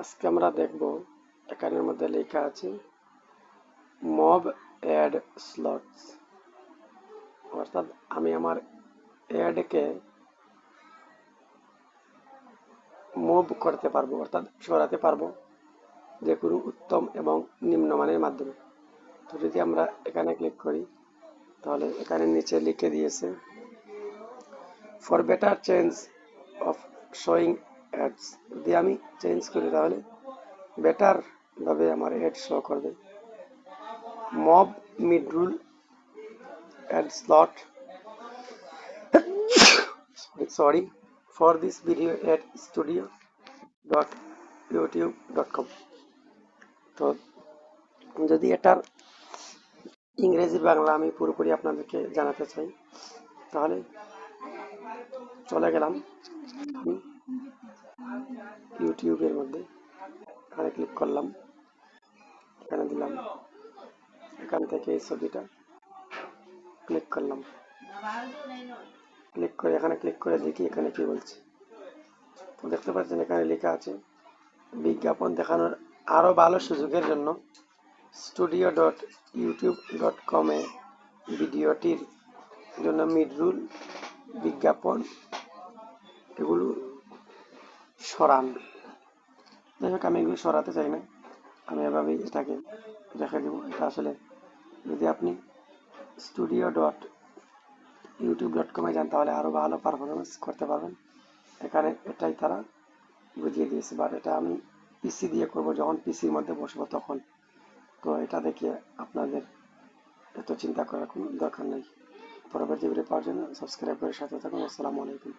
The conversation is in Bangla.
আজকে আমরা দেখব এখানের মধ্যে লেখা আছে মব অ্যাড স্লটস, অর্থাৎ আমি আমার অ্যাডকে মুভ করতে পারবো, অর্থাৎ সরাতে পারবো যে কোনো উত্তম এবং নিম্নমানের মাধ্যমে। তো যদি আমরা এখানে ক্লিক করি তাহলে এখানে নিচে লিখে দিয়েছে for better change of showing ads. যদি আমি চেঞ্জ করি তাহলে বেটার ভাবে আমার অ্যাড শো করবে। মব mid roll ad slot sorry for this video at studio.youtube.com। তো যদি এটার ইংরেজি বাংলা আমি পুরোপুরি আপনাদেরকে জানাতে চাই তাহলে চলে গেলাম ইউটিউবের মধ্যে, এখানে ক্লিক করলাম, এখানে দিলাম, এখান থেকে এই ছবিটা ক্লিক করলাম, ক্লিক করে এখানে ক্লিক করে দেখি এখানে কি বলছে। তো দেখতে পাচ্ছেন এখানে লেখা আছে বিজ্ঞাপন দেখানোর আরো ভালো সুযোগের জন্য studio.youtube.com এ ভিডিওটির জন্য মিড রুল বিজ্ঞাপন এগুলো সরান। যাই হোক, আমি এগুলো সরাতে চাই না, আমি এভাবেই এটাকে রেখে দেবো। এটা আসলে যদি আপনি studio.youtube.com এ যান তাহলে আরো ভালো পারফরমেন্স করতে পারবেন। এখানে এটাই তারা বুঝিয়ে দিয়েছে, বাট এটা আমি পিসি দিয়ে করব, যখন পিসির মধ্যে বসবো তখন। তো এটা দেখে আপনাদের এত চিন্তা করার কোনো দরকার নেই। পরবর্তী ভিডিও পাওয়ার জন্য সাবস্ক্রাইব করে সাথে থাকুন। আসসালামু আলাইকুম।